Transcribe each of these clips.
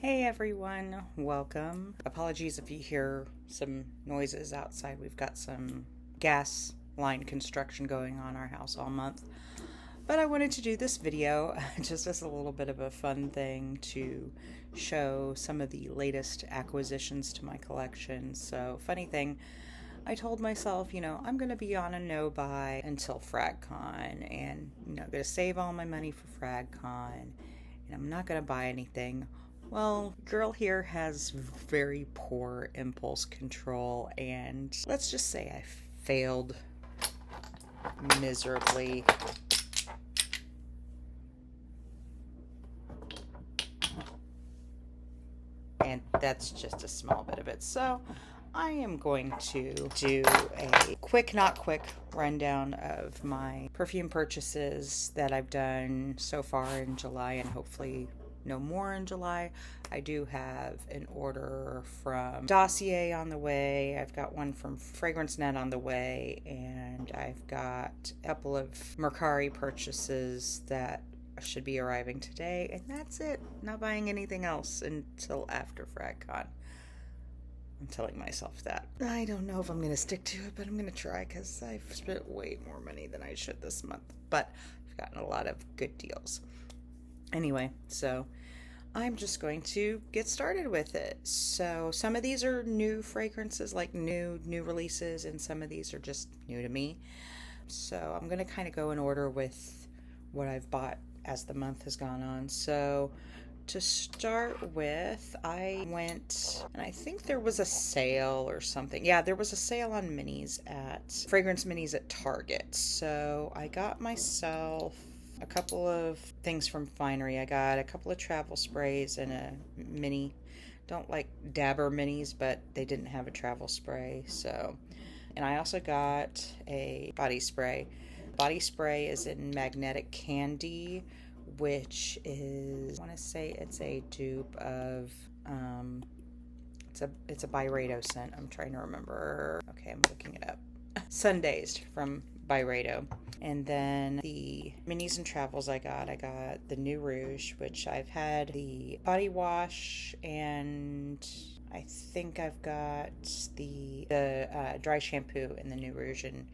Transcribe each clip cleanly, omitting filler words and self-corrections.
Hey everyone, welcome. Apologies if you hear some noises outside. We've got some gas line construction going on our house all month. But I wanted to do this video just as a little bit of a fun thing to show some of the latest acquisitions to my collection. So, funny thing, I told myself, I'm going to be on a no-buy until FragCon and, going to save all my money for FragCon and I'm not going to buy anything. Well, girl here has very poor impulse control, and let's just say I failed miserably. And that's just a small bit of it. So I am going to do a quick, not quick rundown of my perfume purchases that I've done so far in July and hopefully no more in July. I do have an order from Dossier on the way. I've got one from Fragrance Net on the way, and I've got a couple of Mercari purchases that should be arriving today, and that's it. Not buying anything else until after FragCon. I'm telling myself that. I don't know if I'm going to stick to it, but I'm going to try because I've spent way more money than I should this month, but I've gotten a lot of good deals. Anyway, so I'm just going to get started with it. So some of these are new fragrances, like new releases, and some of these are just new to me. So I'm going to kind of go in order with what I've bought as the month has gone on. So to start with, I went, and I think there was a sale or something. Yeah, there was a sale on minis fragrance minis at Target. So I got myself a couple of things from Finery. I got a couple of travel sprays and a mini. Don't like dabber minis, but they didn't have a travel spray. So, and I also got a body spray. Body spray is in Magnetic Candy, which is, I want to say it's a dupe of, it's a Byredo scent. I'm trying to remember. Okay, I'm looking it up. Sundazed from Byredo. And then the minis and travels I got the New Rouge, which I've had the body wash, and I think I've got the dry shampoo in the New Rouge, and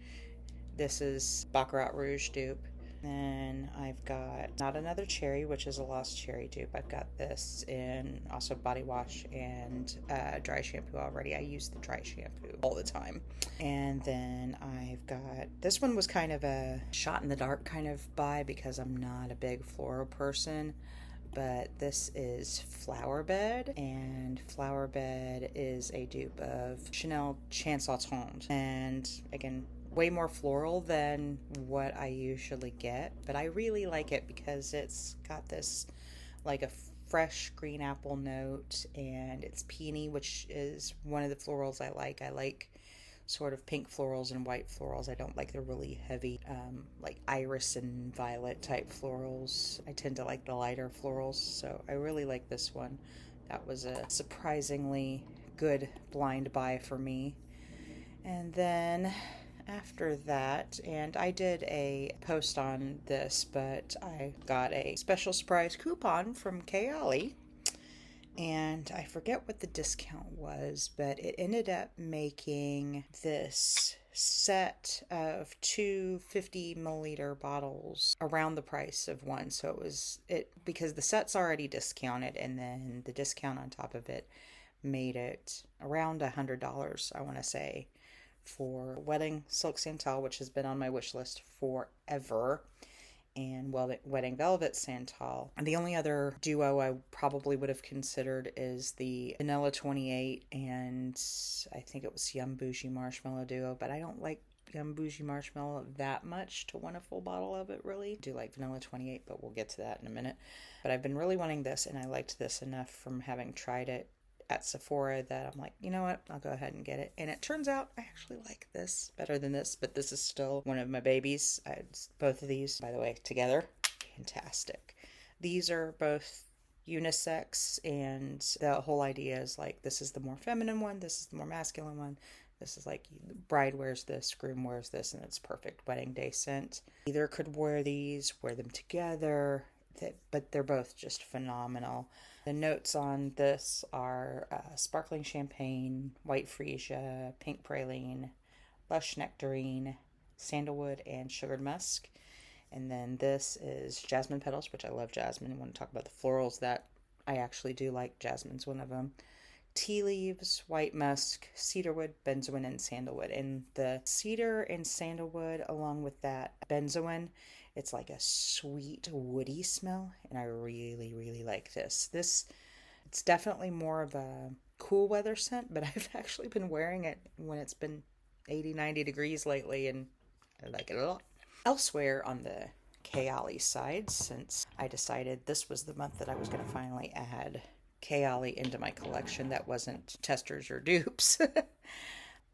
this is Baccarat Rouge dupe. Then I've got Not Another Cherry, which is a Lost Cherry dupe. I've got this in also body wash and dry shampoo already. I use the dry shampoo all the time. And then I've got, this one was kind of a shot in the dark kind of buy because I'm not a big floral person. But this is Flower Bed, and Flower Bed is a dupe of Chanel Chansautante. And again, way more floral than what I usually get, but I really like it because it's got this like a fresh green apple note, and it's peony, which is one of the florals I like. I like sort of pink florals and white florals. I don't like the really heavy like iris and violet type florals. I tend to like the lighter florals, so I really like this one. That was a surprisingly good blind buy for me. And then after that, and I did a post on this, but I got a special surprise coupon from Kayali, and I forget what the discount was, but it ended up making this set of two 50 milliliter bottles around the price of one. So because the set's already discounted, and then the discount on top of it made it around $100, I want to say, for Wedding Silk Santal, which has been on my wish list forever, and Wedding Velvet Santal. And the only other duo I probably would have considered is the Vanilla 28 and I think it was Yum Bougie Marshmallow duo, but I don't like Yum Bougie Marshmallow that much to want a full bottle of it, really. I do like Vanilla 28, but we'll get to that in a minute. But I've been really wanting this, and I liked this enough from having tried it at Sephora that I'm like, you know what, I'll go ahead and get it. And it turns out I actually like this better than this, but this is still one of my babies. Both of these, by the way, together, fantastic. These are both unisex, and the whole idea is like, this is the more feminine one, this is the more masculine one. This is like, bride wears this, groom wears this, and it's perfect wedding day scent. Either could wear these, wear them together, but they're both just phenomenal. The notes on this are sparkling champagne, white freesia, pink praline, lush nectarine, sandalwood, and sugared musk. And then this is jasmine petals, which I love jasmine. I want to talk about the florals that I actually do like. Jasmine's one of them. Tea leaves, white musk, cedarwood, benzoin, and sandalwood. And the cedar and sandalwood, along with that benzoin, it's like a sweet, woody smell. And I really, really like this. It's definitely more of a cool weather scent, but I've actually been wearing it when it's been 80, 90 degrees lately, and I like it a lot. Elsewhere on the Kayali side, since I decided this was the month that I was going to finally add Kayali into my collection that wasn't testers or dupes.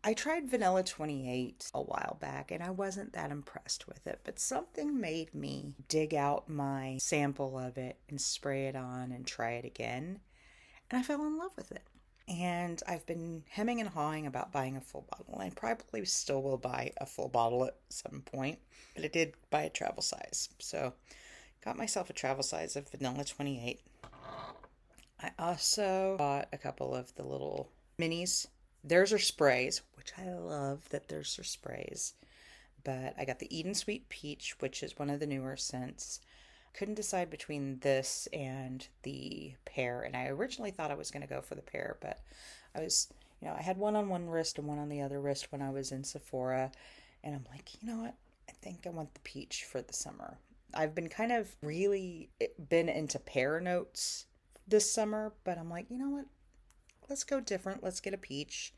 I tried Vanilla 28 a while back and I wasn't that impressed with it, but something made me dig out my sample of it and spray it on and try it again. And I fell in love with it. And I've been hemming and hawing about buying a full bottle. I probably still will buy a full bottle at some point, but I did buy a travel size. So got myself a travel size of Vanilla 28. I also bought a couple of the little minis. Theirs are sprays, which I love that theirs are sprays. But I got the Eden Sweet Peach, which is one of the newer scents. Couldn't decide between this and the pear, and I originally thought I was going to go for the pear, but I had one on one wrist and one on the other wrist when I was in Sephora, and I'm like, you know what, I think I want the peach for the summer. I've been kind of really been into pear notes this summer, but I'm like, you know what, let's go different, let's get a peach.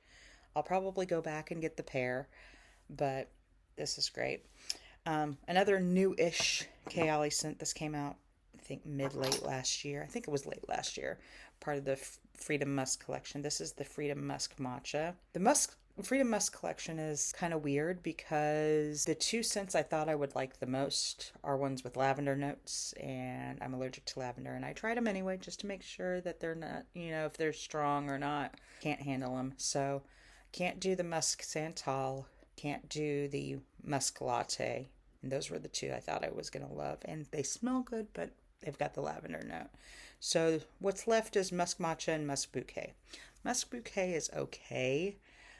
I'll probably go back and get the pear, but this is great. Another new-ish Kayali scent. This came out, I think, mid-late last year. I think it was late last year. Part of the Freedom Musk collection. This is the Freedom Musk Matcha. The Freedom Musk collection is kind of weird because the two scents I thought I would like the most are ones with lavender notes, and I'm allergic to lavender. And I tried them anyway just to make sure that they're not, if they're strong or not. Can't handle them. So, can't do the Musk Santal. Can't do the Musk Latte. And those were the two I thought I was going to love. And they smell good, but they've got the lavender note. So what's left is Musk Matcha and Musk Bouquet. Musk Bouquet is okay.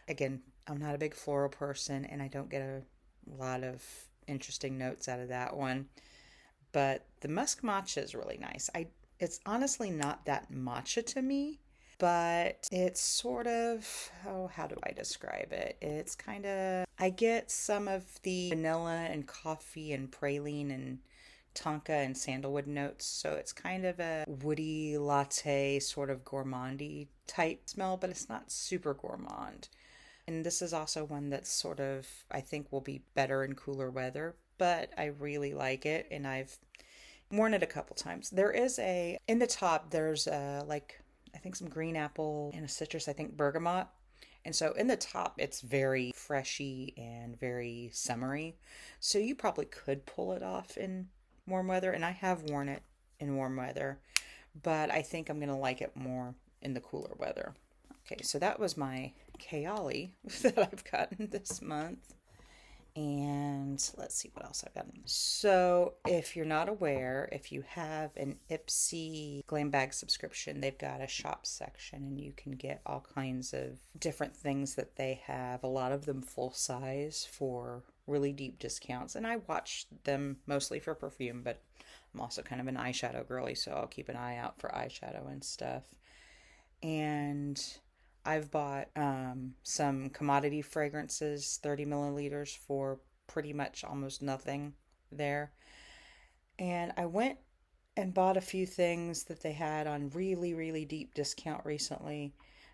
Again, I'm not a big floral person, and I don't get a lot of interesting notes out of that one. But the Musk Matcha is really nice. It's honestly not that matcha to me, but it's sort of, how do I describe it? It's kind of, I get some of the vanilla and coffee and praline and tonka and sandalwood notes. So it's kind of a woody latte, sort of gourmandy type smell, but it's not super gourmand. And this is also one that's sort of, I think will be better in cooler weather, but I really like it and I've worn it a couple times. In the top, there's I think some green apple and a citrus, I think bergamot. And so in the top, it's very freshy and very summery. So you probably could pull it off in warm weather. And I have worn it in warm weather, but I think I'm going to like it more in the cooler weather. Okay, so that was my Kayali that I've gotten this month. And let's see what else I've got. So if you're not aware, if you have an Ipsy Glam Bag subscription, they've got a shop section and you can get all kinds of different things that they have. A lot of them full size for really deep discounts. And I watch them mostly for perfume, but I'm also kind of an eyeshadow girly, so I'll keep an eye out for eyeshadow and stuff. And I've bought some commodity fragrances, 30 milliliters for pretty much almost nothing there. And I went and bought a few things that they had on really, really deep discount recently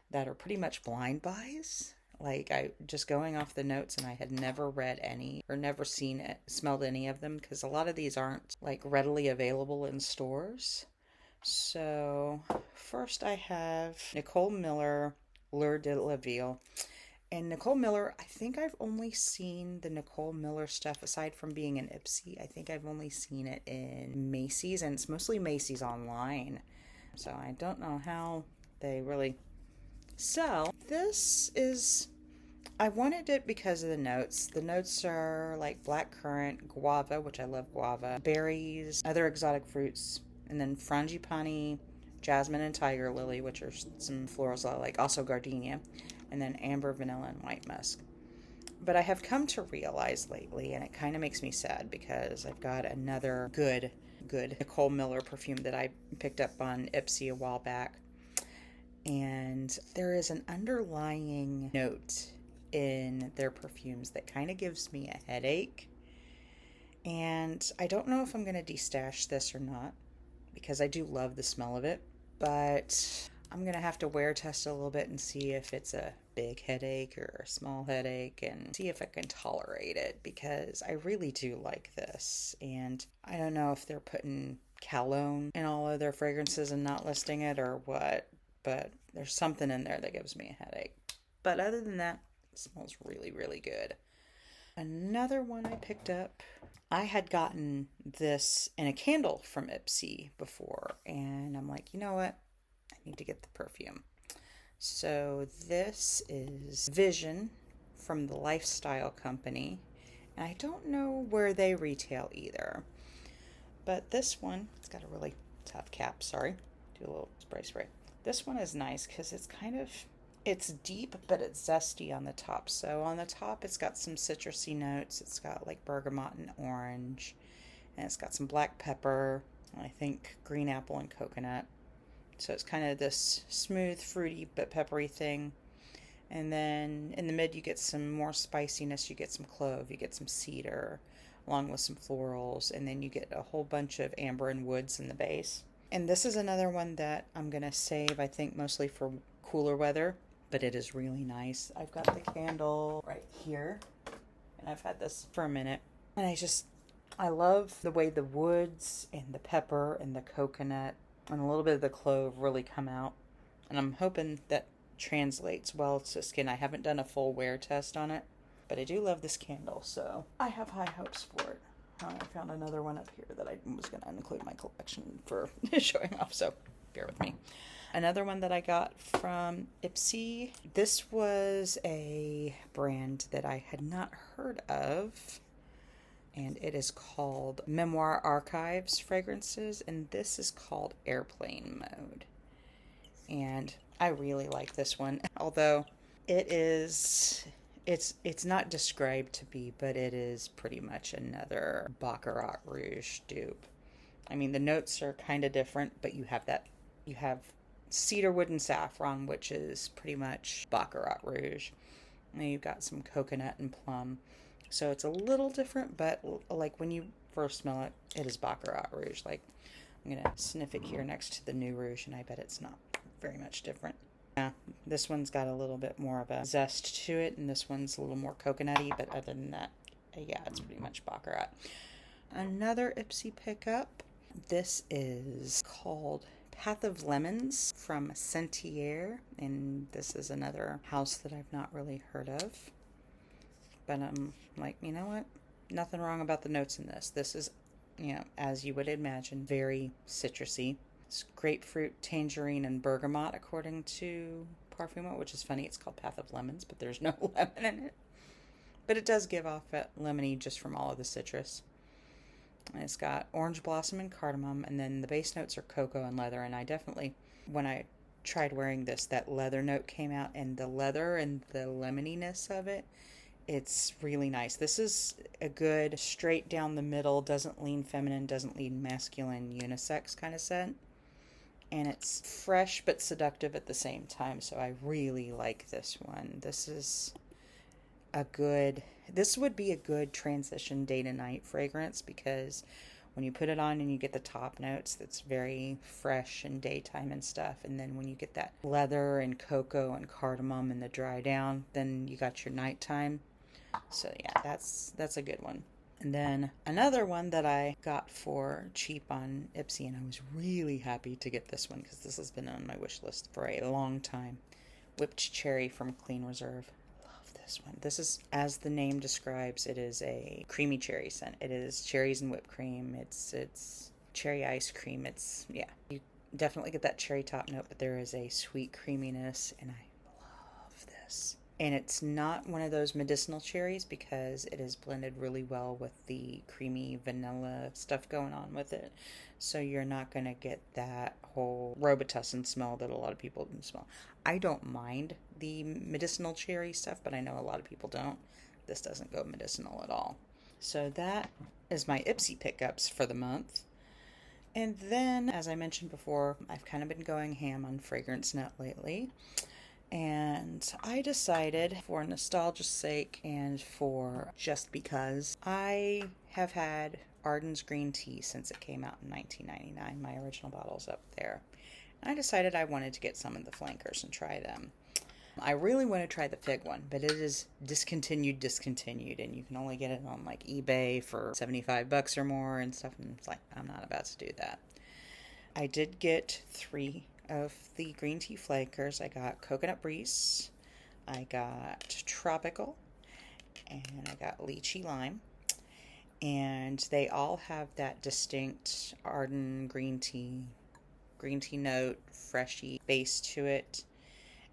that are pretty much blind buys. Like I just going off the notes, and I had never read any or never smelled any of them because a lot of these aren't like readily available in stores. So first I have Nicole Miller Fleur de la Ville. And Nicole Miller, I think I've only seen the Nicole Miller stuff, aside from being in Ipsy, I think I've only seen it in Macy's, and it's mostly Macy's online. So I don't know how they really sell. I wanted it because of the notes. The notes are like blackcurrant, guava, which I love guava, berries, other exotic fruits, and then frangipani, jasmine and tiger lily, which are some florals I like, also gardenia, and then amber, vanilla, and white musk. But I have come to realize lately, and it kind of makes me sad because I've got another good Nicole Miller perfume that I picked up on Ipsy a while back. And there is an underlying note in their perfumes that kind of gives me a headache. And I don't know if I'm going to destash this or not because I do love the smell of it. But I'm going to have to wear test it a little bit and see if it's a big headache or a small headache and see if I can tolerate it because I really do like this. And I don't know if they're putting cologne in all of their fragrances and not listing it or what, but there's something in there that gives me a headache. But other than that, it smells really, really good. Another one I picked up, I had gotten this in a candle from Ipsy before, and I'm like, you know what? I need to get the perfume. So this is Vision from the Lifestyle Company, and I don't know where they retail either. But this one, it's got a really tough cap, sorry. Do a little spray. This one is nice because it's deep, but it's zesty on the top. So on the top, it's got some citrusy notes. It's got like bergamot and orange, and it's got some black pepper, and I think green apple and coconut. So it's kind of this smooth, fruity, but peppery thing. And then in the mid, you get some more spiciness. You get some clove, you get some cedar, along with some florals. And then you get a whole bunch of amber and woods in the base. And this is another one that I'm going to save, I think, mostly for cooler weather. But it is really nice. I've got the candle right here. And I've had this for a minute. And I love the way the woods and the pepper and the coconut and a little bit of the clove really come out. And I'm hoping that translates well to skin. I haven't done a full wear test on it, but I do love this candle, so I have high hopes for it. I found another one up here that I was going to include in my collection for showing off, so bear with me. Another one that I got from Ipsy. This was a brand that I had not heard of, and it is called Memoir Archives Fragrances, and this is called Airplane Mode. And I really like this one, although it's not described to be, but it is pretty much another Baccarat Rouge dupe. I mean, the notes are kind of different, but you have cedarwood and saffron, which is pretty much Baccarat Rouge. And then you've got some coconut and plum. So it's a little different, but like when you first smell it, it is Baccarat Rouge. Like, I'm going to sniff it here next to the New Rouge, and I bet it's not very much different. Yeah, this one's got a little bit more of a zest to it, and this one's a little more coconutty, but other than that, yeah, it's pretty much Baccarat. Another Ipsy pickup. This is called Path of Lemons from Sentier, and this is another house that I've not really heard of. But I'm like, you know what? Nothing wrong about the notes in this. This is, as you would imagine, very citrusy. It's grapefruit, tangerine, and bergamot, according to Parfuma, which is funny. It's called Path of Lemons, but there's no lemon in it. But it does give off that lemony just from all of the citrus. And it's got orange blossom and cardamom, and then the base notes are cocoa and leather. And I definitely, when I tried wearing this, that leather note came out, and the leather and the lemoniness of it, it's really nice. This is a good straight down the middle, doesn't lean feminine, doesn't lean masculine, unisex kind of scent. And it's fresh but seductive at the same time, so I really like this one. This would be a good transition day to night fragrance, because when you put it on and you get the top notes, that's very fresh and daytime and stuff. And then when you get that leather and cocoa and cardamom and the dry down, then you got your nighttime. So yeah, that's a good one. And then another one that I got for cheap on Ipsy, and I was really happy to get this one because this has been on my wish list for a long time. Whipped Cherry from Clean Reserve. Love this one. This is, as the name describes, it is a creamy cherry scent. It is cherries and whipped cream. It's cherry ice cream. You definitely get that cherry top note, but there is a sweet creaminess, and I love this. And it's not one of those medicinal cherries because it is blended really well with the creamy vanilla stuff going on with it. So you're not going to get that whole Robitussin smell that a lot of people can smell. I don't mind the medicinal cherry stuff, but I know a lot of people don't. This doesn't go medicinal at all. So that is my Ipsy pickups for the month. And then, as I mentioned before, I've kind of been going ham on Fragrance Nut lately. And I decided, for nostalgia's sake and for just because, I have had Arden's green tea since it came out in 1999. My original bottle's up there. And I decided I wanted to get some of the flankers and try them. I really want to try the fig one, but it is discontinued, and you can only get it on like eBay for $75 or more and stuff, and it's like, I'm not about to do that. I did get 3 of the green tea flankers. I got Coconut Breeze, I got Tropical, and I got Lychee Lime. And they all have that distinct Arden green tea note, freshy base to it.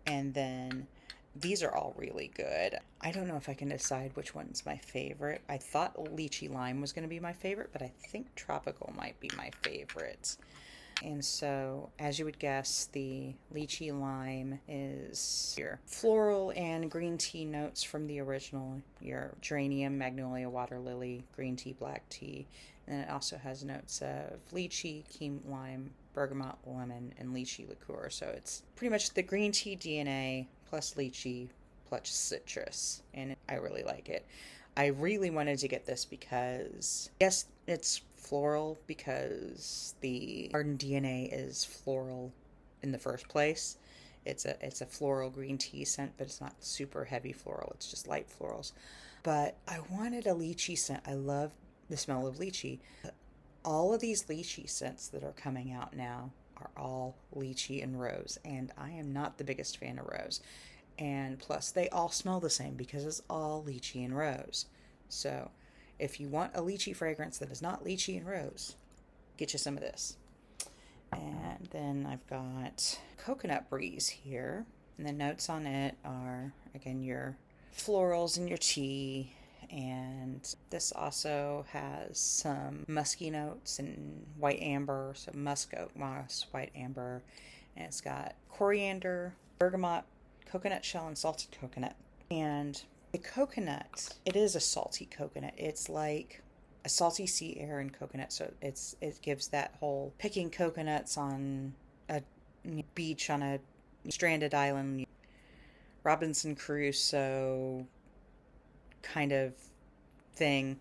And then these are all really good. I don't know if I can decide which one's my favorite. I thought Lychee Lime was going to be my favorite, but I think Tropical might be my favorite. And so, as you would guess, the Lychee Lime is your floral and green tea notes from the original, your geranium, magnolia, water lily, green tea, black tea. And it also has notes of lychee, key lime, bergamot, lemon, and lychee liqueur. So it's pretty much the green tea DNA plus lychee plus citrus. And I really like it. I really wanted to get this because, yes, it's floral because the Arden DNA is floral in the first place. It's a floral green tea scent, but it's not super heavy floral. It's just light florals. But I wanted a lychee scent. I love the smell of lychee. All of these lychee scents that are coming out now are all lychee and rose, and I am not the biggest fan of rose. And plus, they all smell the same because it's all lychee and rose. So, if you want a lychee fragrance that is not lychee and rose, get you some of this. And then I've got Coconut Breeze here. And the notes on it are, again, your florals and your tea. And this also has some musky notes and white amber, so musk oak moss, white amber. And it's got coriander, bergamot, coconut shell, and salted coconut. And the coconut, it is a salty coconut. It's like a salty sea air and coconut. So it gives that whole picking coconuts on a beach on a stranded island, Robinson Crusoe kind of thing.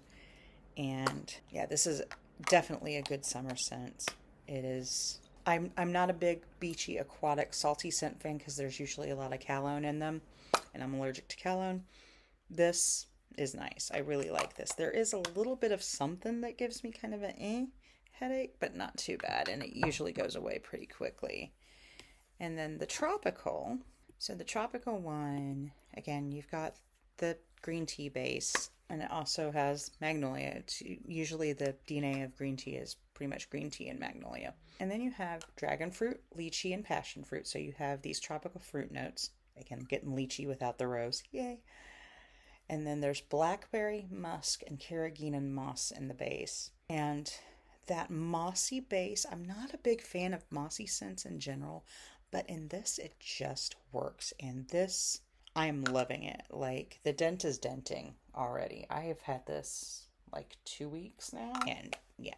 And yeah, this is definitely a good summer scent. It is. I'm not a big beachy aquatic salty scent fan because there's usually a lot of cologne in them, and I'm allergic to cologne. This is nice. I really like this. There is a little bit of something that gives me kind of an headache, but not too bad, and it usually goes away pretty quickly. And then the tropical. So the tropical one, again, you've got the green tea base, and it also has magnolia. It's usually the DNA of green tea is pretty much green tea and magnolia. And then you have dragon fruit, lychee, and passion fruit. So you have these tropical fruit notes. Again, getting lychee without the rose. Yay. And then there's blackberry, musk, and carrageenan moss in the base. And that mossy base, I'm not a big fan of mossy scents in general, but in this, it just works. And this, I am loving it. Like, the dent is denting already. I have had this like 2 weeks now. And yeah,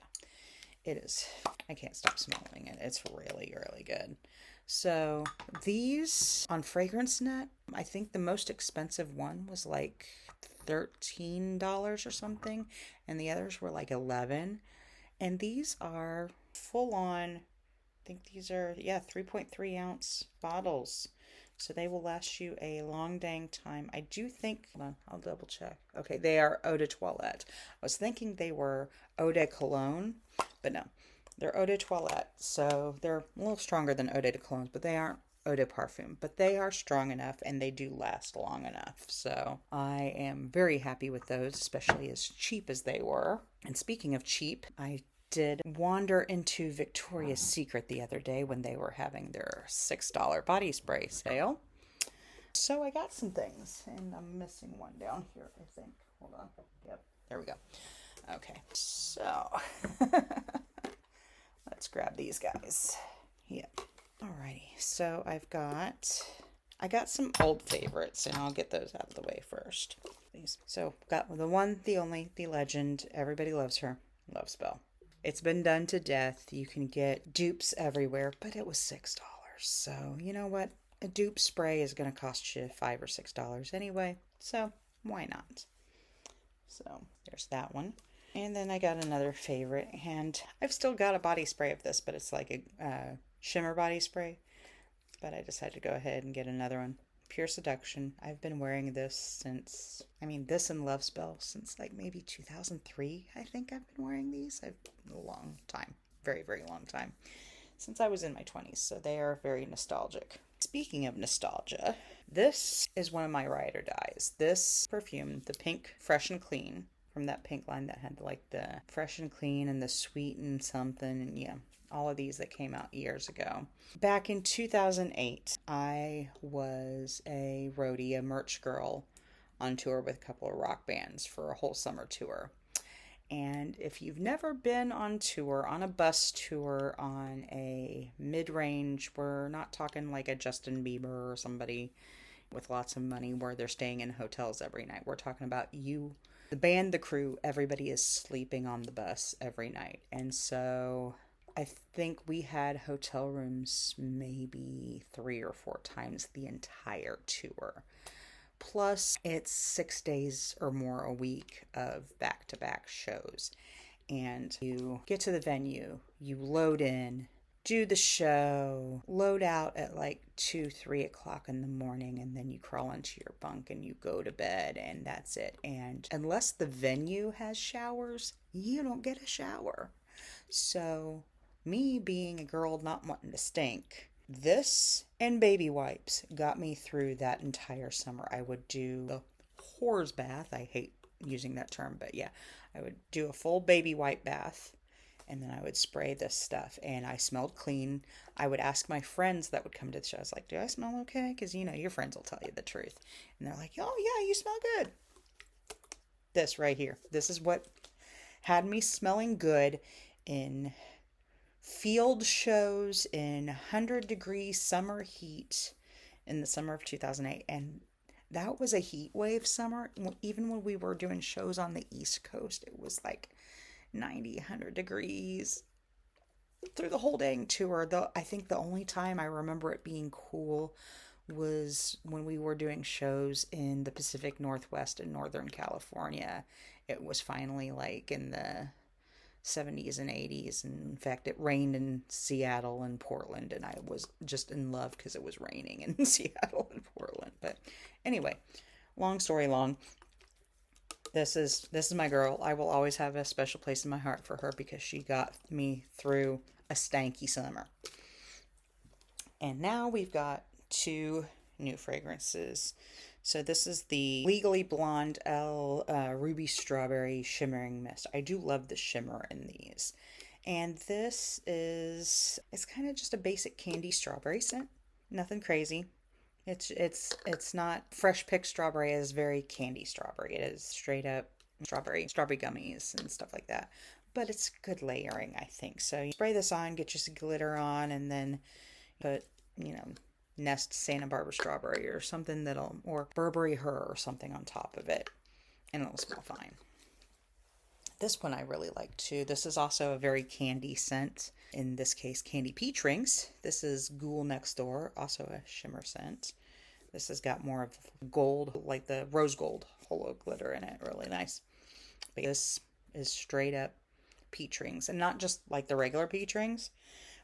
it is. I can't stop smelling it. It's really, really good. So these on Fragrance Net, I think the most expensive one was like $13 or something. And the others were like $11. And these are full on, I think these are, 3.3 ounce bottles. So they will last you a long dang time. I do think, hold on, I'll double check. Okay, they are eau de toilette. I was thinking they were eau de cologne, but no, they're eau de toilette. So they're a little stronger than eau de cologne, but they aren't eau de parfum. But they are strong enough and they do last long enough. So I am very happy with those, especially as cheap as they were. And speaking of cheap, I did wander into Victoria's Secret the other day when they were having their $6 body spray sale. So I got some things, and I'm missing one down here, I think. Hold on. Yep, there we go. Okay, so let's grab these guys. Yep. Alrighty, so I got some old favorites, and I'll get those out of the way first. So got the one, the only, the legend. Everybody loves her. Love spell. It's been done to death. You can get dupes everywhere, but it was $6. So you know what? A dupe spray is going to cost you $5 or $6 anyway. So why not? So there's that one. And then I got another favorite, and I've still got a body spray of this, but it's like a shimmer body spray. But I decided to go ahead and get another one. Pure Seduction. I've been wearing this since, this and Love Spell since like maybe 2003. I think I've been wearing these. A long time. Very, very long time. Since I was in my 20s, so they are very nostalgic. Speaking of nostalgia, this is one of my ride or dies. This perfume, the pink Fresh and Clean, from that pink line that had like the Fresh and Clean and the Sweet and something, and yeah, all of these that came out years ago. Back in 2008, I was a roadie, a merch girl, on tour with a couple of rock bands for a whole summer tour. And if you've never been on tour, on a bus tour, on a mid-range, we're not talking like a Justin Bieber or somebody with lots of money where they're staying in hotels every night. We're talking about you, the band, the crew, everybody is sleeping on the bus every night. And so I think we had hotel rooms maybe 3 or 4 times the entire tour. Plus, it's 6 days or more a week of back-to-back shows. And you get to the venue, you load in, do the show, load out at like 2, 3 o'clock in the morning, and then you crawl into your bunk and you go to bed, and that's it. And unless the venue has showers, you don't get a shower. So, me being a girl not wanting to stink, this and baby wipes got me through that entire summer. I would do the whore's bath. I hate using that term, but yeah, I would do a full baby wipe bath, and then I would spray this stuff, and I smelled clean. I would ask my friends that would come to the show, I was like, do I smell okay? Because, your friends will tell you the truth. And they're like, oh yeah, you smell good. This right here. This is what had me smelling good in field shows in 100-degree summer heat in the summer of 2008. And that was a heat wave summer. Even when we were doing shows on the East Coast, it was like 90, 100 degrees through the whole dang tour. Though I think the only time I remember it being cool was when we were doing shows in the Pacific Northwest and Northern California. It was finally like in the 70s and 80s, and in fact it rained in Seattle and Portland, and I was just in love because it was raining in Seattle and Portland. But anyway, long story long, this is my girl. I will always have a special place in my heart for her because she got me through a stanky summer. And now we've got 2 new fragrances. So this is the Legally Blonde Ruby Strawberry Shimmering Mist. I do love the shimmer in these. And it's kind of just a basic candy strawberry scent. Nothing crazy. It's not fresh picked strawberry. It is very candy strawberry. It is straight up strawberry gummies and stuff like that. But it's good layering, I think. So you spray this on, get you some glitter on, and then put, Nest Santa Barbara Strawberry or something or Burberry Her or something on top of it, and it'll smell fine. This one I really like too. This is also a very candy scent. In this case, candy peach rings. This is Ghoul Next Door, also a shimmer scent. This has got more of gold, like the rose gold holo glitter in it. Really nice. But this is straight up peach rings, and not just like the regular peach rings,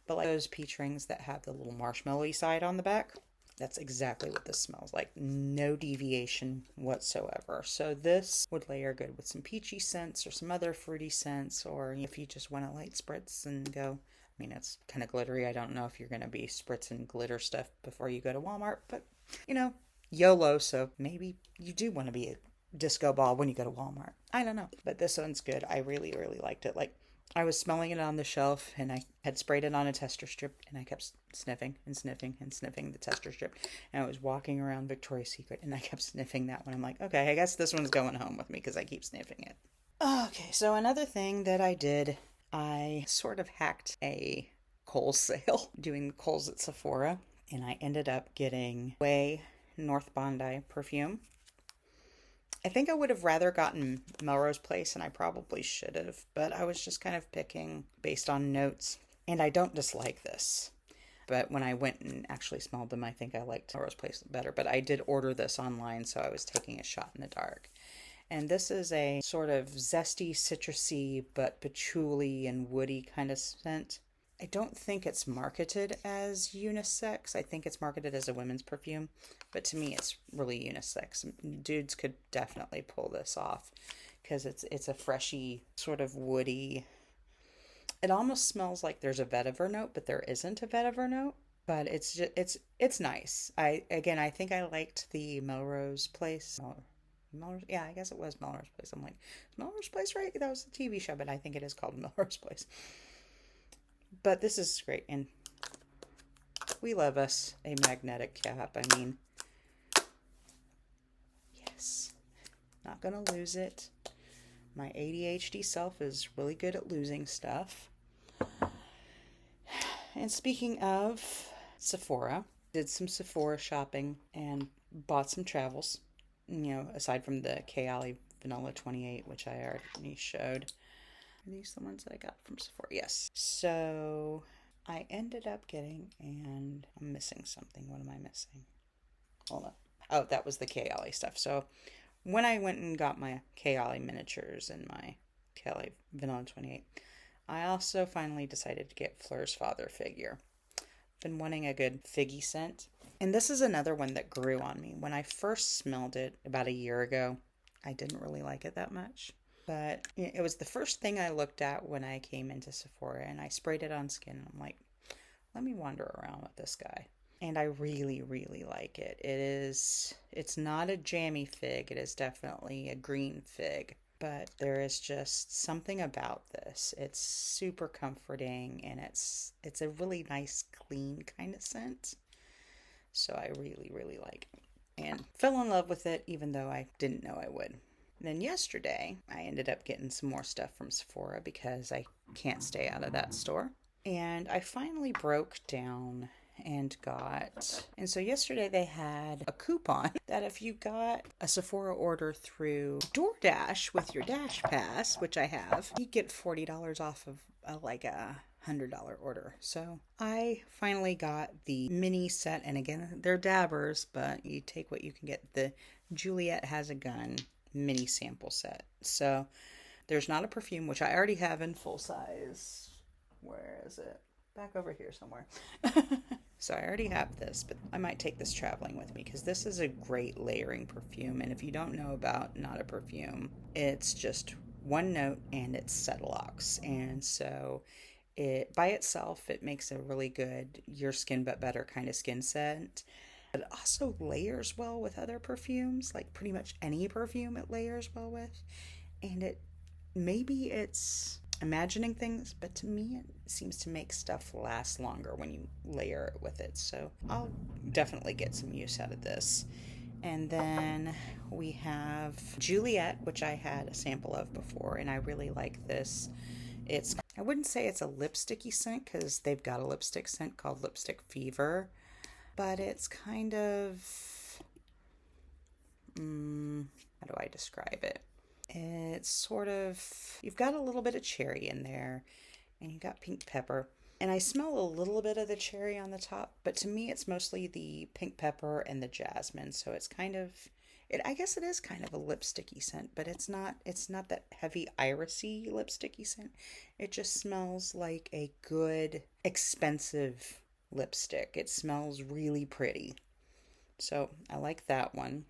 but like those peach rings that have the little marshmallowy side on the back. That's exactly what this smells like. No deviation whatsoever. So this would layer good with some peachy scents or some other fruity scents, or if you just want a light spritz and go. It's kind of glittery. I don't know if you're going to be spritzing glitter stuff before you go to Walmart, but YOLO, so maybe you do want to be a disco ball when you go to Walmart. I don't know, but this one's good. I really, really liked it. Like, I was smelling it on the shelf and I had sprayed it on a tester strip and I kept sniffing and sniffing and sniffing the tester strip. And I was walking around Victoria's Secret and I kept sniffing that one. I'm like, okay, I guess this one's going home with me because I keep sniffing it. Okay, so another thing that I did, I sort of hacked a Kohl's sale doing Kohl's at Sephora, and I ended up getting Way North Bondi perfume. I think I would have rather gotten Melrose Place, and I probably should have, but I was just kind of picking based on notes, and I don't dislike this. But when I went and actually smelled them, I think I liked Melrose Place better. But I did order this online, so I was taking a shot in the dark. And this is a sort of zesty, citrusy, but patchouli and woody kind of scent. I don't think it's marketed as unisex. I think it's marketed as a women's perfume, but to me it's really unisex. Dudes could definitely pull this off because it's a freshy, sort of woody. It almost smells like there's a vetiver note, but there isn't a vetiver note. But it's just, it's nice. I think I liked the Melrose Place. Melrose, yeah, I guess it was Melrose Place. I'm like, is Melrose Place right? That was the TV show, but I think it is called Melrose Place. But this is great, and we love us a magnetic cap. I mean, yes, not gonna lose it. My ADHD self is really good at losing stuff. And speaking of Sephora, did some Sephora shopping and bought some travels. You know, aside from the Kayali Vanilla 28, which I already showed. Are these the ones that I got from Sephora? Yes. So I ended up getting, and I'm missing something. What am I missing? Hold on. Oh, that was the Kayali stuff. So when I went and got my Kayali miniatures and my Kayali Vanilla 28, I also finally decided to get Fleur's father figure. Been wanting a good figgy scent. And this is another one that grew on me. When I first smelled it about a year ago, I didn't really like it that much. But it was the first thing I looked at when I came into Sephora, and I sprayed it on skin. And I'm like, let me wander around with this guy. And I really, really like it. It's not a jammy fig. It is definitely a green fig. But there is just something about this. It's super comforting, and it's a really nice, clean kind of scent. So I really, really like it. And fell in love with it, even though I didn't know I would. And then yesterday, I ended up getting some more stuff from Sephora because I can't stay out of that store. And I finally broke down and got, and so yesterday they had a coupon that if you got a Sephora order through DoorDash with your Dash Pass, which I have, you get $40 off of like a $100 order. So I finally got the mini set, and again, they're dabbers, but you take what you can get. The Juliet Has a Gun mini sample set. So there's not a perfume, which I already have in full size. Where is it? Back over here somewhere. So I already have this, but I might take this traveling with me because this is a great layering perfume. And if you don't know about Not a Perfume, it's just one note and it's Cetilox. And so it by itself, it makes a really good your skin but better kind of skin scent. But it also layers well with other perfumes, like pretty much any perfume it layers well with. And maybe it's imagining things, but to me it seems to make stuff last longer when you layer it with it. So I'll definitely get some use out of this. And then we have Juliet, which I had a sample of before, and I really like this. I wouldn't say it's a lipsticky scent because they've got a lipstick scent called Lipstick Fever, but it's kind of, how do I describe it? It's sort of, you've got a little bit of cherry in there, and you got pink pepper. And I smell a little bit of the cherry on the top, but to me it's mostly the pink pepper and the jasmine. So it's kind of, I guess it is kind of a lipsticky scent, but it's not that heavy irisy lipsticky scent. It just smells like a good, expensive lipstick. It smells really pretty. So I like that one.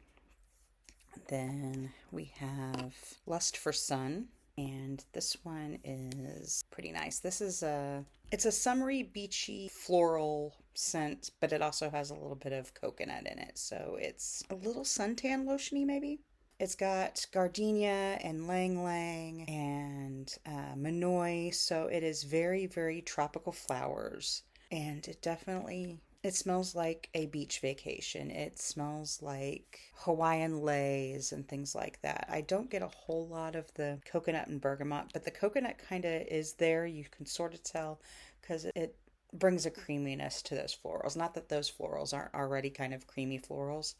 Then we have Lust for Sun, and this one is pretty nice. It's a summery, beachy, floral scent, but it also has a little bit of coconut in it, so it's a little suntan lotiony maybe. It's got gardenia and lang lang and manoi, so it is very, very tropical flowers. And it smells like a beach vacation. It smells like Hawaiian leis and things like that. I don't get a whole lot of the coconut and bergamot, but the coconut kind of is there. You can sort of tell because it brings a creaminess to those florals. Not that those florals aren't already kind of creamy florals,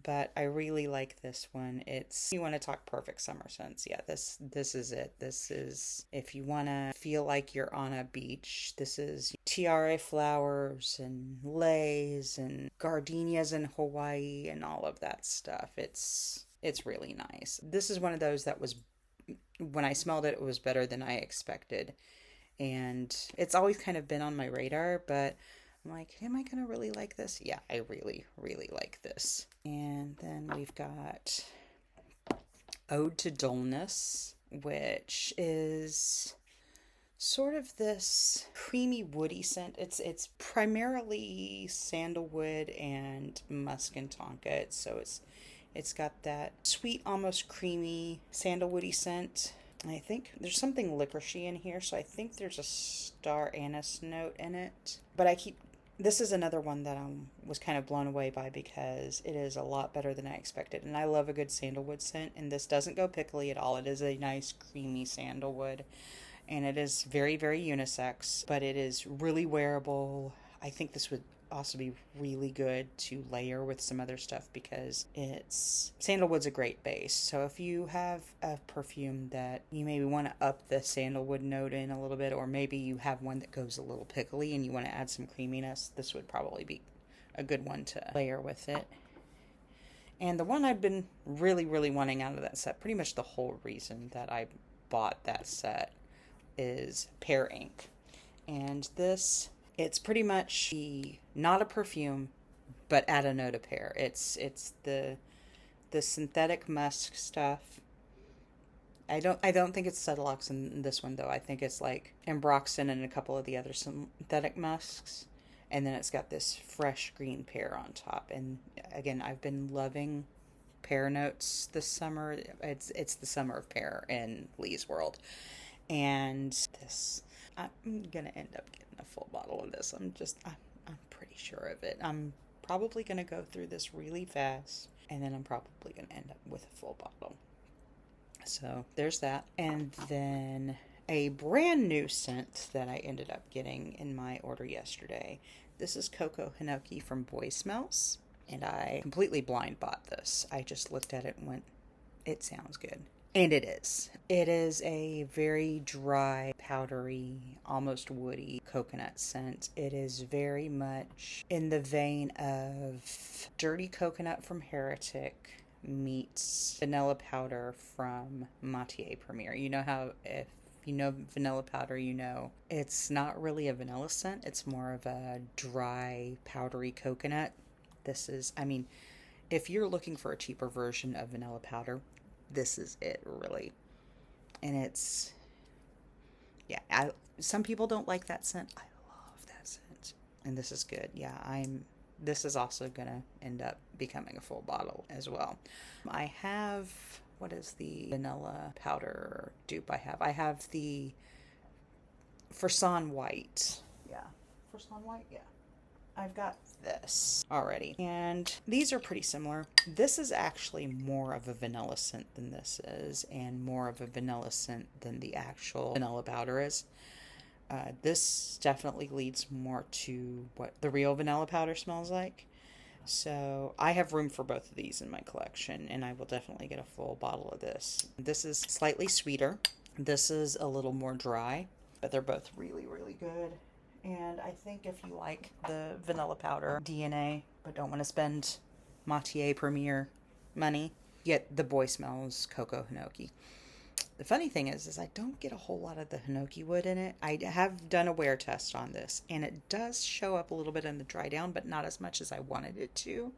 but I really like this one. It's, you want to talk perfect summer scents. Yeah, this is it. This is, if you want to feel like you're on a beach, this is tiare flowers and leis and gardenias in Hawaii and all of that stuff. It's really nice. This is one of those that was, when I smelled it, it was better than I expected. And it's always kind of been on my radar, but I'm like, am I going to really like this? Yeah, I really, really like this. And then we've got Ode to Dullness, which is sort of this creamy woody scent. It's primarily sandalwood and musk and tonka. So it's got that sweet, almost creamy sandalwoody scent. I think there's something licoricey in here, so I think there's a star anise note in it. But this is another one that I was kind of blown away by because it is a lot better than I expected. And I love a good sandalwood scent, and this doesn't go pickly at all. It is a nice creamy sandalwood, and it is very, very unisex, but it is really wearable. I think this would also be really good to layer with some other stuff because sandalwood's a great base. So if you have a perfume that you maybe want to up the sandalwood note in a little bit, or maybe you have one that goes a little pickly and you want to add some creaminess, this would probably be a good one to layer with it. And the one I've been really, really wanting out of that set, pretty much the whole reason that I bought that set, is Pear Ink. And it's pretty much not a perfume, but add a note of pear. It's the synthetic musk stuff. I don't think it's Cetilox in this one though. I think it's like Ambroxan and a couple of the other synthetic musks, and then it's got this fresh green pear on top. And again, I've been loving pear notes this summer. It's the summer of pear in Lee's world, and I'm gonna end up getting a full bottle of this. I'm pretty sure of it. I'm probably gonna go through this really fast, and then I'm probably gonna end up with a full bottle. So there's that. And then a brand new scent that I ended up getting in my order yesterday. This is Cocoa Hinoki from Boy Smells, and I completely blind bought this. I just looked at it and went, it sounds good. And it is. It is a very dry, powdery, almost woody coconut scent. It is very much in the vein of Dirty Coconut from Heretic meets Vanilla Powder from Matier Premier. You know how if you know Vanilla Powder, you know it's not really a vanilla scent. It's more of a dry, powdery coconut. If you're looking for a cheaper version of Vanilla Powder, this is it, really. And some people don't like that scent. I love that scent. And this is good. Yeah, this is also gonna end up becoming a full bottle as well. I have, what is the Vanilla Powder dupe I have? I have the Fursan White. Yeah. Fursan White? Yeah. I've got this already, and these are pretty similar. This is actually more of a vanilla scent than this is, and more of a vanilla scent than the actual Vanilla Powder is. This definitely leads more to what the real Vanilla Powder smells like. So I have room for both of these in my collection, and I will definitely get a full bottle of this. This is slightly sweeter. This is a little more dry, but they're both really, really good. And I think if you like the Vanilla Powder DNA, but don't want to spend Matier Premier money, get the Boy Smells Cocoa Hinoki. The funny thing is I don't get a whole lot of the Hinoki wood in it. I have done a wear test on this, and it does show up a little bit in the dry down, but not as much as I wanted it to.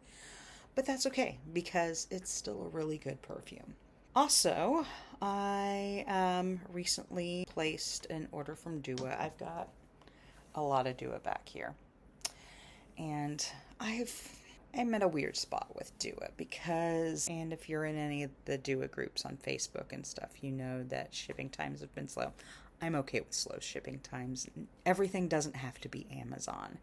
But that's okay, because it's still a really good perfume. Also, I recently placed an order from Dua. I've got a lot of Dua back here. And I'm at a weird spot with Dua because, and if you're in any of the Dua groups on Facebook and stuff, you know that shipping times have been slow. I'm okay with slow shipping times. Everything doesn't have to be Amazon.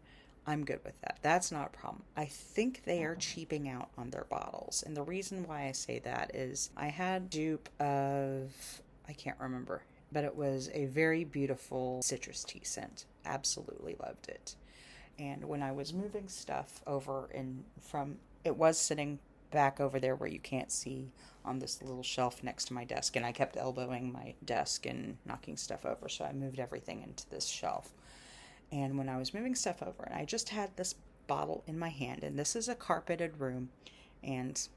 I'm good with that. That's not a problem. I think they are cheaping out on their bottles. And the reason why I say that is I had dupe of, I can't remember, but it was a very beautiful citrus tea scent. Absolutely loved it. And when I was moving stuff over it was sitting back over there where you can't see on this little shelf next to my desk. And I kept elbowing my desk and knocking stuff over. So I moved everything into this shelf. And when I was moving stuff over, and I just had this bottle in my hand, and this is a carpeted room, and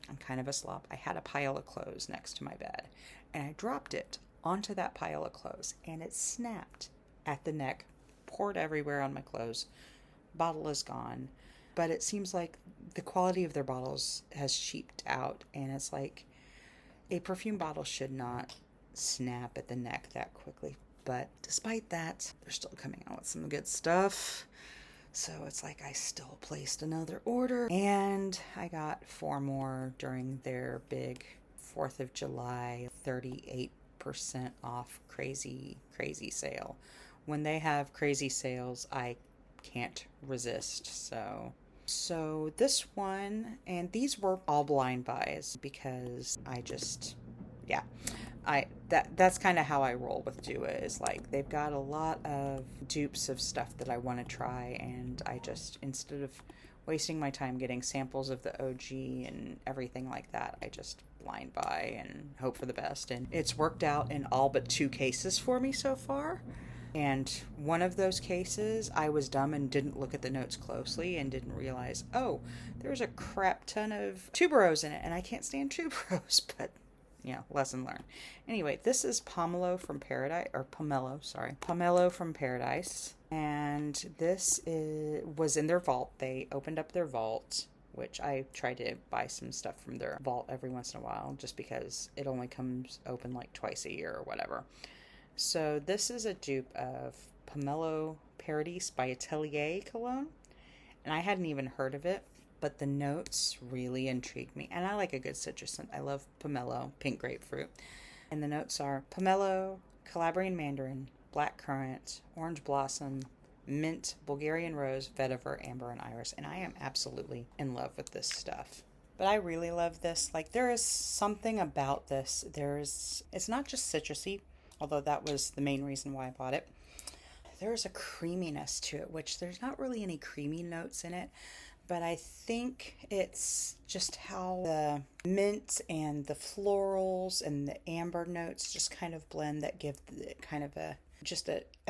I'm kind of a slob. I had a pile of clothes next to my bed, and I dropped it onto that pile of clothes, and it snapped at the neck, poured everywhere on my clothes. Bottle is gone, but it seems like the quality of their bottles has cheaped out, and it's like a perfume bottle should not snap at the neck that quickly. But despite that, they're still coming out with some good stuff. So it's like I still placed another order. And I got 4 more during their big 4th of July 38% off crazy sale. When they have crazy sales, I can't resist. So this one, and these were all blind buys because that's kind of how I roll with Dua, is like they've got a lot of dupes of stuff that I want to try, and I just, instead of wasting my time getting samples of the OG and everything like that, I just blind buy and hope for the best. And it's worked out in all but 2 cases for me so far. And one of those cases, I was dumb and didn't look at the notes closely and didn't realize, oh, there's a crap ton of tuberose in it, and I can't stand tuberose, but lesson learned. Anyway, this is Pomelo from Paradise, or Pomelo from Paradise, and this was in their vault. They opened up their vault, which I try to buy some stuff from their vault every once in a while, just because it only comes open like twice a year or whatever. So this is a dupe of Pomelo Paradise by Atelier Cologne, and I hadn't even heard of it, but the notes really intrigued me. And I like a good citrus scent. I love pomelo, pink grapefruit. And the notes are pomelo, Calabrian mandarin, black currant, orange blossom, mint, Bulgarian rose, vetiver, amber, and iris. And I am absolutely in love with this stuff. But I really love this. Like, there is something about this. It's not just citrusy, although that was the main reason why I bought it. There's a creaminess to it, which there's not really any creamy notes in it. But I think it's just how the mint and the florals and the amber notes just kind of blend, that give it kind of a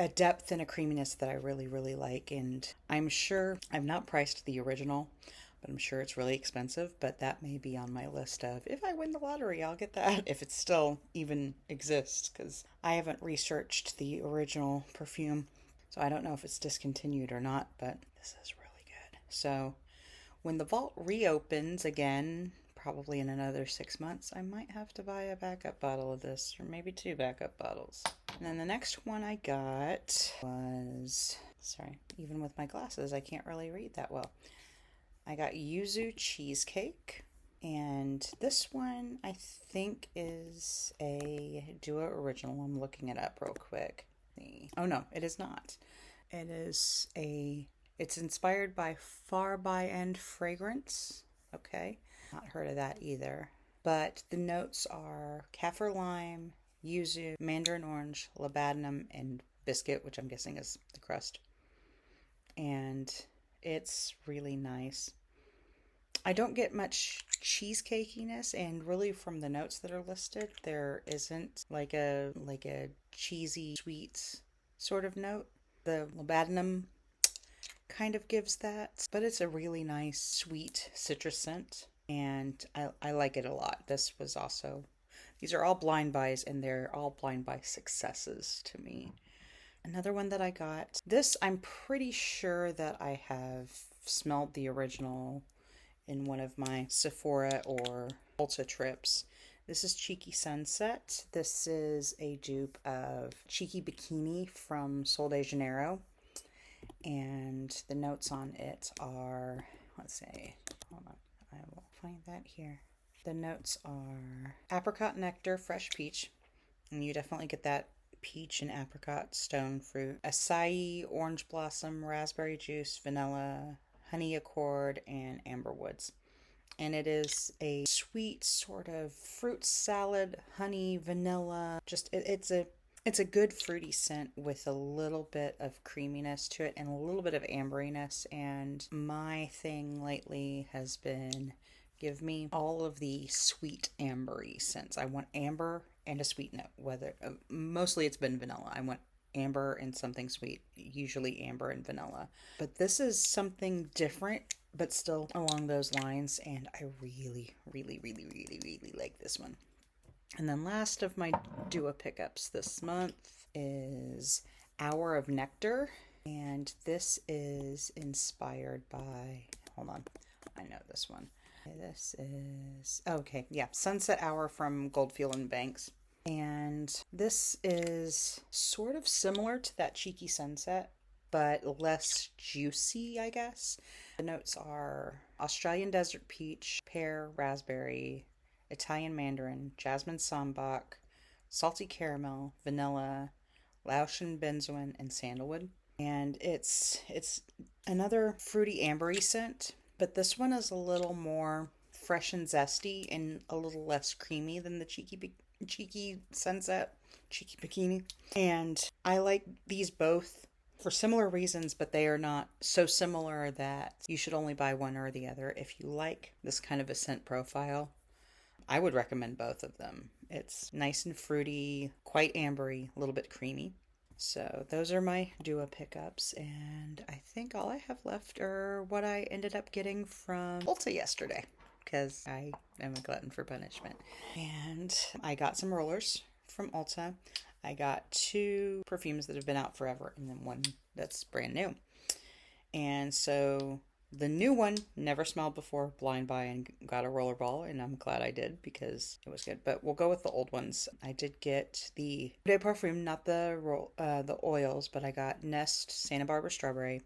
depth and a creaminess that I really, really like. And I'm sure I've not priced the original, but I'm sure it's really expensive. But that may be on my list of, if I win the lottery, I'll get that, if it still even exists, because I haven't researched the original perfume. So I don't know if it's discontinued or not, but this is really good. So when the vault reopens again, probably in another 6 months, I might have to buy a backup bottle of this, or maybe 2 backup bottles. And then the next one I got was, even with my glasses, I can't really read that well. I got Yuzu Cheesecake, and this one I think is a Dua original. I'm looking it up real quick. Oh no, it is not. It's inspired by Far By End Fragrance. Okay, not heard of that either. But the notes are kaffir lime, yuzu, mandarin orange, labdanum, and biscuit, which I'm guessing is the crust. And it's really nice. I don't get much cheesecakiness, and really from the notes that are listed, there isn't like a cheesy sweet sort of note. The labdanum kind of gives that, but it's a really nice sweet citrus scent, and I like it a lot. These are all blind buys, and they're all blind buy successes to me. Another one that I got, this I'm pretty sure that I have smelled the original in one of my Sephora or Ulta trips. This is Cheeky Sunset. This is a dupe of Cheeky Bikini from Sol de Janeiro. And the notes on it are, let's see, Hold on, I will find that here. The notes are apricot nectar, fresh peach, and you definitely get that peach and apricot stone fruit, acai, orange blossom, raspberry juice, vanilla, honey accord, and amber woods. And it is a sweet sort of fruit salad, honey, vanilla. It's a good fruity scent with a little bit of creaminess to it and a little bit of amberiness. And my thing lately has been give me all of the sweet ambery scents. I want amber and a sweet note. Whether mostly it's been vanilla. I want amber and something sweet, usually amber and vanilla. But this is something different, but still along those lines. And I really, really, really, really, really like this one. And then last of my Dua pickups this month is Hour of Nectar. And this is inspired by, hold on, I know this one. This is, okay, yeah, Sunset Hour from Goldfield and Banks. And this is sort of similar to that Cheeky Sunset, but less juicy, I guess. The notes are Australian Desert Peach, pear, raspberry, Italian Mandarin, Jasmine Sambac, salty caramel, vanilla, Laotian benzoin, and sandalwood. And it's another fruity ambery scent, but this one is a little more fresh and zesty and a little less creamy than the cheeky sunset, cheeky bikini. And I like these both for similar reasons, but they are not so similar that you should only buy one or the other. If you like this kind of a scent profile, I would recommend both of them. It's nice and fruity, quite ambery, a little bit creamy. So those are my Dua pickups, and I think all I have left are what I ended up getting from Ulta yesterday, because I am a glutton for punishment. And I got some rollers from Ulta. I got 2 perfumes that have been out forever, and then one that's brand new. And so the new one, never smelled before, blind buy, and got a rollerball, and I'm glad I did because it was good. But we'll go with the old ones. I did get the Eau de Parfum, not the oils, but I got Nest Santa Barbara Strawberry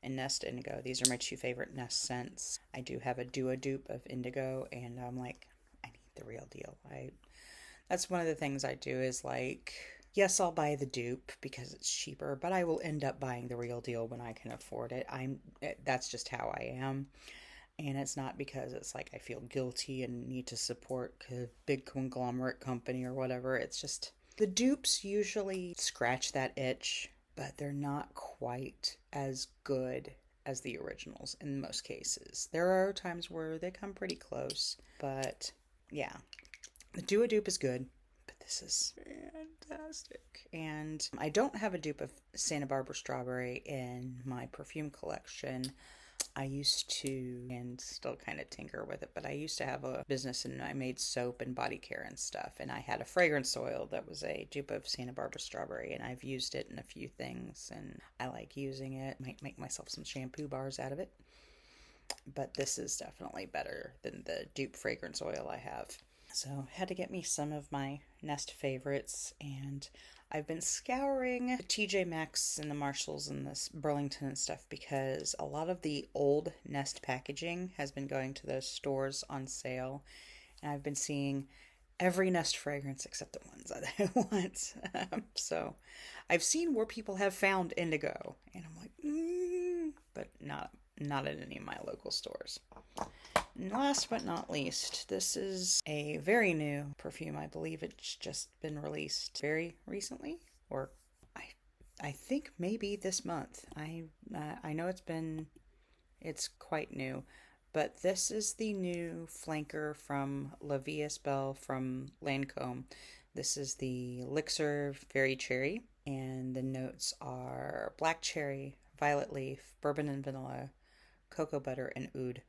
and Nest Indigo. These are my 2 favorite Nest scents. I do have a Dua dupe of Indigo, and I'm like, I need the real deal. That's one of the things I do is like, yes, I'll buy the dupe because it's cheaper, but I will end up buying the real deal when I can afford it. That's just how I am. And it's not because it's like I feel guilty and need to support a big conglomerate company or whatever. It's just the dupes usually scratch that itch, but they're not quite as good as the originals in most cases. There are times where they come pretty close, but yeah. The Dua dupe is good, but this is fantastic. And I don't have a dupe of Santa Barbara Strawberry in my perfume collection. I used to, and still kind of tinker with it, but I used to have a business and I made soap and body care and stuff. And I had a fragrance oil that was a dupe of Santa Barbara Strawberry, and I've used it in a few things and I like using it. Might make myself some shampoo bars out of it. But this is definitely better than the dupe fragrance oil I have. So I had to get me some of my Nest favorites, and I've been scouring the TJ Maxx and the Marshalls and this Burlington and stuff because a lot of the old Nest packaging has been going to those stores on sale, and I've been seeing every Nest fragrance except the ones that I want. So I've seen where people have found Indigo, and I'm like, but not at any of my local stores. And last but not least, this is a very new perfume. I believe it's just been released very recently, or I think maybe this month. I know it's quite new, but this is the new flanker from La Vie est Belle from Lancôme. This is the Elixir Very Cherry, and the notes are black cherry, violet leaf, bourbon and vanilla, cocoa butter, and oud.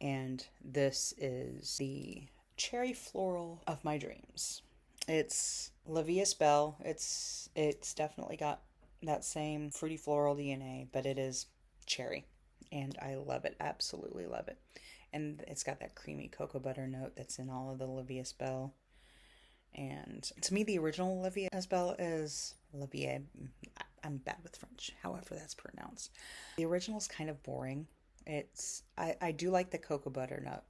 And this is the cherry floral of my dreams. It's La Vie est Belle. It's definitely got that same fruity floral DNA, but it is cherry. And I love it. Absolutely love it. And it's got that creamy cocoa butter note that's in all of the La Vie est Belle. And to me, the original La Vie est Belle is La Vie. I'm bad with French, however that's pronounced. The original is kind of boring. I do like the cocoa butter note,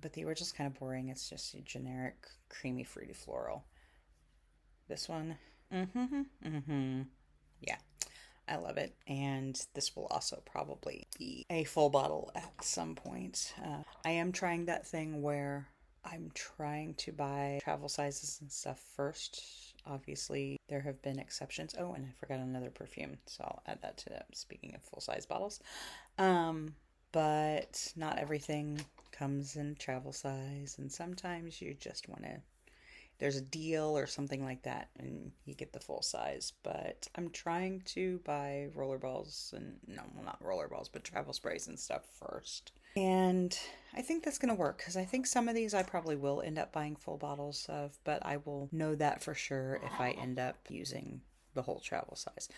but the original's kind of boring. It's just a generic creamy fruity floral. This one, mm-hmm, mm-hmm. Yeah, I love it. And this will also probably be a full bottle at some point. I am trying that thing where I'm trying to buy travel sizes and stuff first. Obviously, there have been exceptions. Oh, and I forgot another perfume, so I'll add that to them. Speaking of full size bottles. But not everything comes in travel size, and sometimes you just want to, there's a deal or something like that and you get the full size. But I'm trying to buy rollerballs and no, well, not rollerballs, but travel sprays and stuff first. And I think that's going to work because I think some of these I probably will end up buying full bottles of, but I will know that for sure if I end up using the whole travel size.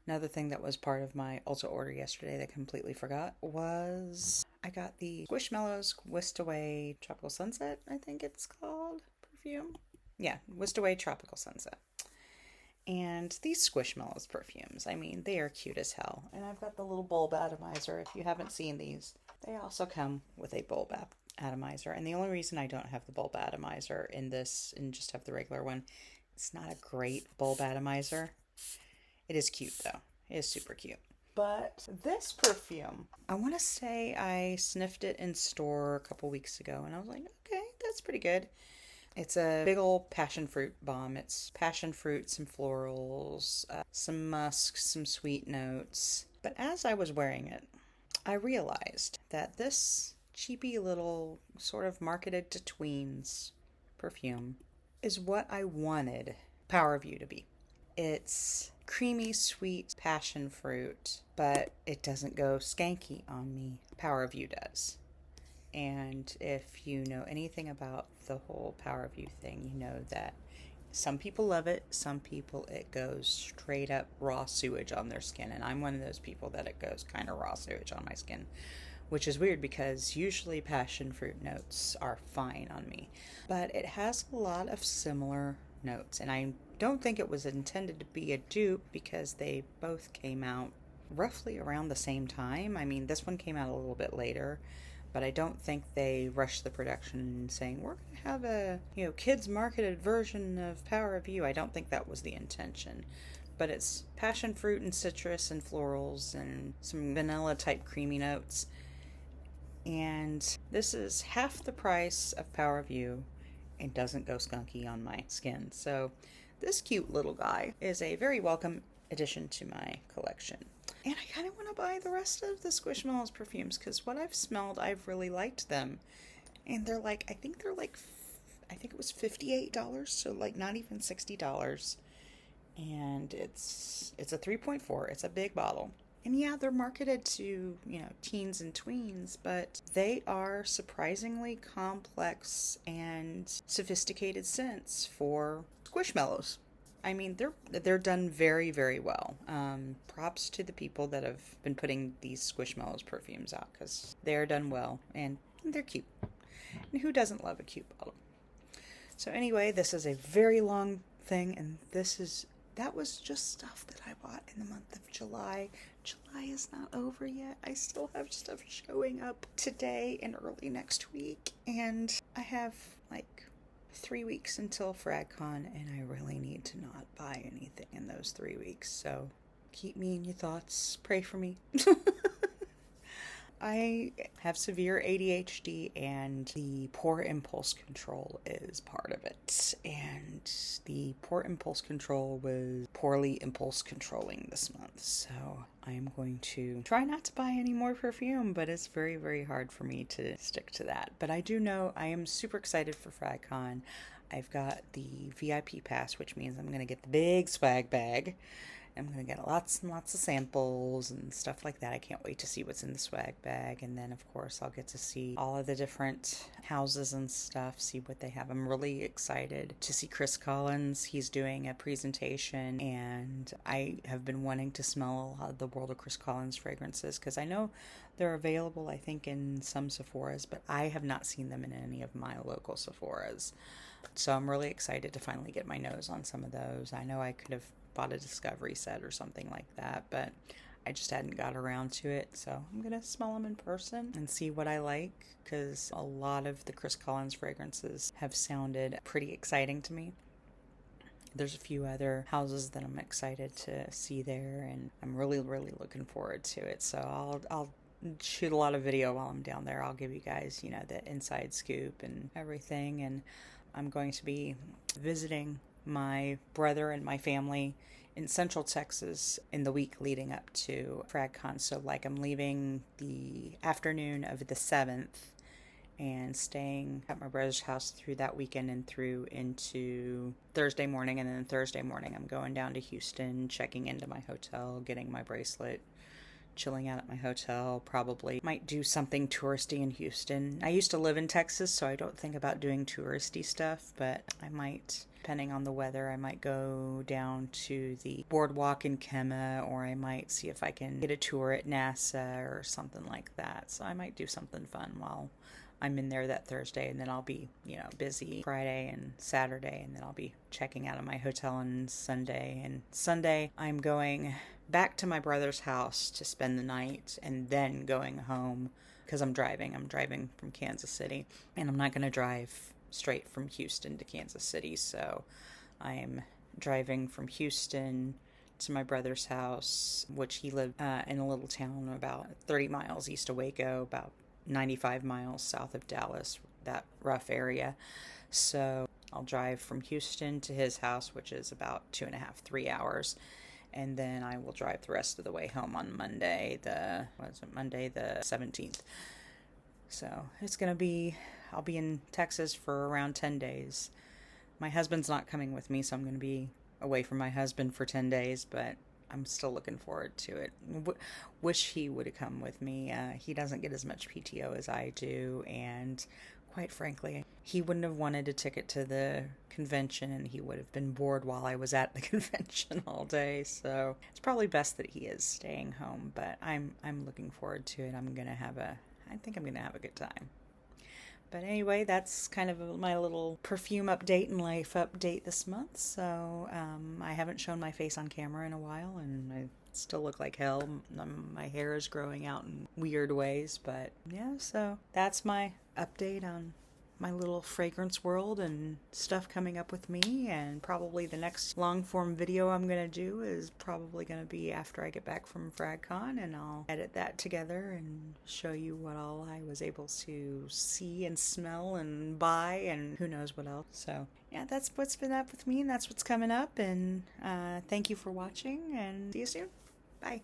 Another thing that was part of my Ulta order yesterday that I completely forgot was I got the Squishmallows Whisked Away Tropical Sunset, I think it's called, perfume. Yeah, Whisked Away Tropical Sunset. And these Squishmallows perfumes, I mean, they are cute as hell. And I've got the little bulb atomizer. If you haven't seen these, they also come with a bulb atomizer. And the only reason I don't have the bulb atomizer in this and just have the regular one, it's not a great bulb atomizer. It is cute though. It is super cute. But this perfume, I want to say I sniffed it in store a couple weeks ago and I was like, okay, that's pretty good. It's a big old passion fruit bomb. It's passion fruit, some florals, some musk, some sweet notes. But as I was wearing it, I realized that this cheapy little sort of marketed to tweens perfume is what I wanted Power of You to be. It's creamy, sweet passion fruit, but it doesn't go skanky on me. Power of You does. And if you know anything about the whole Power of You thing, you know that some people love it, some people it goes straight up raw sewage on their skin. And I'm one of those people that it goes kind of raw sewage on my skin, which is weird because usually passion fruit notes are fine on me. But it has a lot of similar notes, and I don't think it was intended to be a dupe because they both came out roughly around the same time. I mean, this one came out a little bit later, but I don't think they rushed the production saying, we're going to have a, kids marketed version of Power of You. I don't think that was the intention. But it's passion fruit and citrus and florals and some vanilla type creamy notes. And this is half the price of Power of You and doesn't go skunky on my skin. So this cute little guy is a very welcome addition to my collection. And I kind of want to buy the rest of the Squishmallows perfumes because what I've smelled, I've really liked them. And they're like, I think it was $58, so like not even $60. And it's a 3.4. It's a big bottle. And yeah, they're marketed to, teens and tweens, but they are surprisingly complex and sophisticated scents for Squishmallows. I mean, they're done very, very well. Props to the people that have been putting these Squishmallows perfumes out because they're done well and they're cute. And who doesn't love a cute bottle? So anyway, this is a very long thing, and that was just stuff that I bought in the month of July. July is not over yet. I still have stuff showing up today and early next week, and I have like 3 weeks until FragCon, and I really need to not buy anything in those 3 weeks. So keep me in your thoughts. Pray for me. I have severe ADHD, and the poor impulse control is part of it. And the poor impulse control was poorly impulse controlling this month. So I am going to try not to buy any more perfume, but it's very, very hard for me to stick to that. But I do know I am super excited for FragCon. I've got the VIP pass, which means I'm going to get the big swag bag. I'm going to get lots and lots of samples and stuff like that. I can't wait to see what's in the swag bag. And then, of course, I'll get to see all of the different houses and stuff, see what they have. I'm really excited to see Chris Collins. He's doing a presentation, and I have been wanting to smell a lot of the World of Chris Collins fragrances because I know they're available, I think, in some Sephoras, but I have not seen them in any of my local Sephoras. So I'm really excited to finally get my nose on some of those. I know I could have bought a discovery set or something like that, but I just hadn't got around to it. So I'm going to smell them in person and see what I like, because a lot of the Chris Collins fragrances have sounded pretty exciting to me. There's a few other houses that I'm excited to see there, and I'm really, really looking forward to it. So I'll shoot a lot of video while I'm down there. I'll give you guys, the inside scoop and everything. And I'm going to be visiting my brother and my family in Central Texas in the week leading up to FragCon. So I'm leaving the afternoon of the 7th and staying at my brother's house through that weekend and through into Thursday morning. And then Thursday morning I'm going down to Houston, checking into my hotel, getting my bracelet, chilling out at my hotel. Probably might do something touristy in Houston. I used to live in Texas, so I don't think about doing touristy stuff, but I might, depending on the weather, I might go down to the boardwalk in Kemah, or I might see if I can get a tour at NASA or something like that. So I might do something fun while I'm in there that Thursday, and then I'll be, busy Friday and Saturday, and then I'll be checking out of my hotel on Sunday. And Sunday, I'm going back to my brother's house to spend the night, and then going home because I'm driving. I'm driving from Kansas City, and I'm not going to drive straight from Houston to Kansas City, so I'm driving from Houston to my brother's house, which he lived in a little town about 30 miles east of Waco, about 95 miles south of Dallas, that rough area. So I'll drive from Houston to his house, which is about 2.5, 3 hours. And then I will drive the rest of the way home on Monday, the 17th. So it's going to be, I'll be in Texas for around 10 days. My husband's not coming with me, so I'm going to be away from my husband for 10 days, but I'm still looking forward to it. Wish he would have come with me. He doesn't get as much PTO as I do, and quite frankly, he wouldn't have wanted a ticket to the convention, and he would have been bored while I was at the convention all day. So it's probably best that he is staying home, but I'm looking forward to it. I think I'm gonna have a good time. But anyway, that's kind of my little perfume update and life update this month. So I haven't shown my face on camera in a while, and I still look like hell. My hair is growing out in weird ways. But yeah, so that's my update on my little fragrance world and stuff coming up with me. And probably the next long form video I'm going to do is probably going to be after I get back from FragCon, and I'll edit that together and show you what all I was able to see and smell and buy and who knows what else. So yeah, that's what's been up with me, and that's what's coming up. And thank you for watching, and see you soon. Bye.